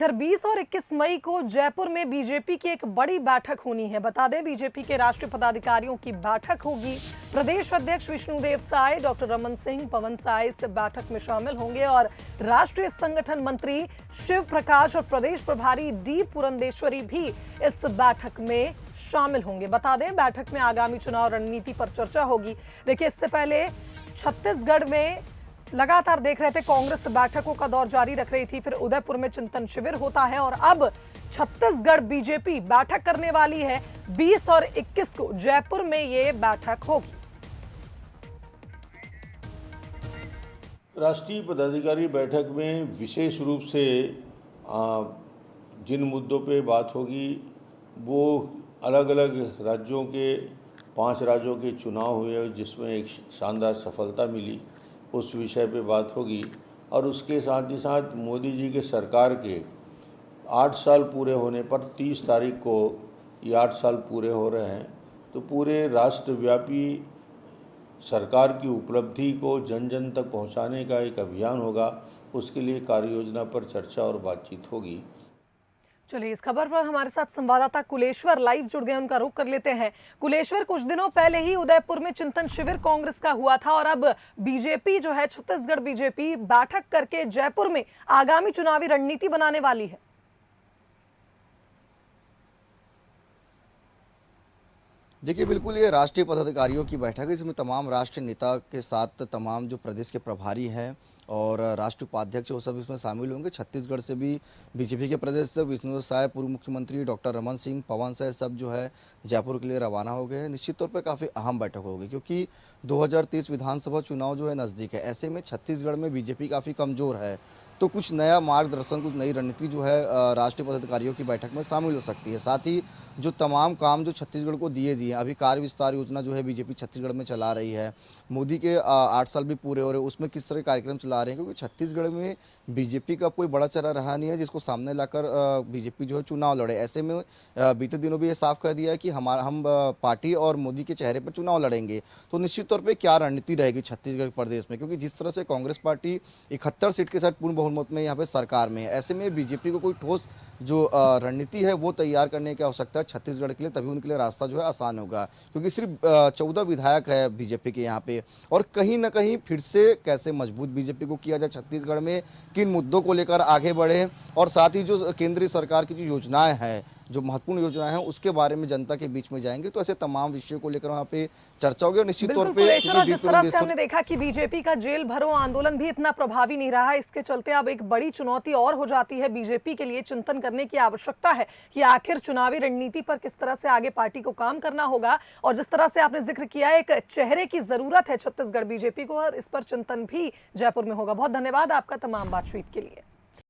इधर 20 और 21 मई को जयपुर में बीजेपी की एक बड़ी बैठक होनी है। बता दें, बीजेपी के राष्ट्रीय पदाधिकारियों की बैठक होगी। प्रदेश अध्यक्ष विष्णुदेव साय, डॉक्टर रमन सिंह, पवन साय इस बैठक में शामिल होंगे और राष्ट्रीय संगठन मंत्री शिव प्रकाश और प्रदेश प्रभारी डी पुरंदेश्वरी भी इस बैठक में शामिल होंगे। बता दें, बैठक में आगामी चुनाव रणनीति पर चर्चा होगी। देखिए, इससे पहले छत्तीसगढ़ में लगातार देख रहे थे, कांग्रेस बैठकों का दौर जारी रख रही थी, फिर उदयपुर में चिंतन शिविर होता है और अब छत्तीसगढ़ बीजेपी बैठक करने वाली है। 20 और 21 को जयपुर में ये बैठक होगी। राष्ट्रीय पदाधिकारी बैठक में विशेष रूप से जिन मुद्दों पे बात होगी वो अलग अलग राज्यों के 5 राज्यों के चुनाव हुए जिसमें एक शानदार सफलता मिली, उस विषय पे बात होगी। और उसके साथ ही साथ मोदी जी के सरकार के 8 साल पूरे होने पर 30 तारीख को ये 8 साल पूरे हो रहे हैं, तो पूरे राष्ट्रव्यापी सरकार की उपलब्धि को जन जन तक पहुंचाने का एक अभियान होगा। उसके लिए कार्य योजना पर चर्चा और बातचीत होगी। चलिए, इस खबर पर हमारे साथ संवाददाता कुलेश्वर लाइव जुड़ गए, उनका रुख कर लेते हैं। कुलेश्वर, कुछ दिनों पहले ही उदयपुर में चिंतन शिविर कांग्रेस का हुआ था और अब बीजेपी जो है, छत्तीसगढ़ बीजेपी बैठक करके जयपुर में आगामी चुनावी रणनीति बनाने वाली है। देखिए, बिल्कुल ये राष्ट्रीय पदाधिकारियों की बैठक है, इसमें तमाम राष्ट्रीय नेता के साथ तमाम जो प्रदेश के प्रभारी हैं और राष्ट्रीय उपाध्यक्ष वो सब इसमें शामिल होंगे। छत्तीसगढ़ से भी बीजेपी के प्रदेश से विष्णुदेव साय, पूर्व मुख्यमंत्री डॉक्टर रमन सिंह, पवन साय सब जो है जयपुर के लिए रवाना हो गए हैं। निश्चित तौर पर काफ़ी अहम बैठक होगी क्योंकि 2030 विधानसभा चुनाव जो है नज़दीक है। ऐसे में छत्तीसगढ़ में बीजेपी काफ़ी कमज़ोर है, तो कुछ नया मार्गदर्शन, कुछ नई रणनीति जो है राष्ट्रीय पदाधिकारियों की बैठक में शामिल हो सकती है। साथ ही जो तमाम काम जो छत्तीसगढ़ को दिए अभी कार्य विस्तार योजना जो है बीजेपी छत्तीसगढ़ में चला रही है, मोदी के 8 साल भी पूरे हो रहे हैं, उसमें किस तरह कार्यक्रम चला रहे हैं, क्योंकि छत्तीसगढ़ में बीजेपी का कोई बड़ा चेहरा रहा नहीं है जिसको सामने लाकर बीजेपी जो है चुनाव लड़े। ऐसे में बीते दिनों भी ये साफ कर दिया है कि हम पार्टी और मोदी के चेहरे पर चुनाव लड़ेंगे। तो निश्चित तौर पर क्या रणनीति रहेगी छत्तीसगढ़ प्रदेश में, क्योंकि जिस तरह से कांग्रेस पार्टी 71 सीट के साथ पूर्ण बहुमत में यहाँ पे सरकार में है, ऐसे में बीजेपी को कोई ठोस जो रणनीति है वो तैयार करने की आवश्यकता है छत्तीसगढ़ के लिए, तभी उनके लिए रास्ता जो है आसान होगा। क्योंकि सिर्फ 14 विधायक है बीजेपी के यहाँ पे, और कहीं ना कहीं फिर से कैसे मजबूत बीजेपी को किया जाए छत्तीसगढ़ में, किन मुद्दों को लेकर आगे बढ़े, और साथ ही जो केंद्रीय सरकार की जो योजनाएं हैं, जो महत्वपूर्ण योजनाएं हैं, उसके बारे में जनता के बीच में जाएंगे। तो ऐसे तमाम विषयों को लेकर वहाँ पे चर्चा होगी। निश्चित तौर पे जिस तरह से हमने देखा कि बीजेपी का जेल भरो आंदोलन भी इतना प्रभावी नहीं रहा, इसके चलते अब एक बड़ी चुनौती और हो जाती है बीजेपी के लिए। चिंतन करने की आवश्यकता है कि आखिर चुनावी रणनीति पर किस तरह से आगे पार्टी को काम करना होगा, और जिस तरह से आपने जिक्र किया, एक चेहरे की जरूरत है छत्तीसगढ़ बीजेपी को, और इस पर चिंतन भी जयपुर में होगा। बहुत धन्यवाद आपका तमाम बातचीत के लिए।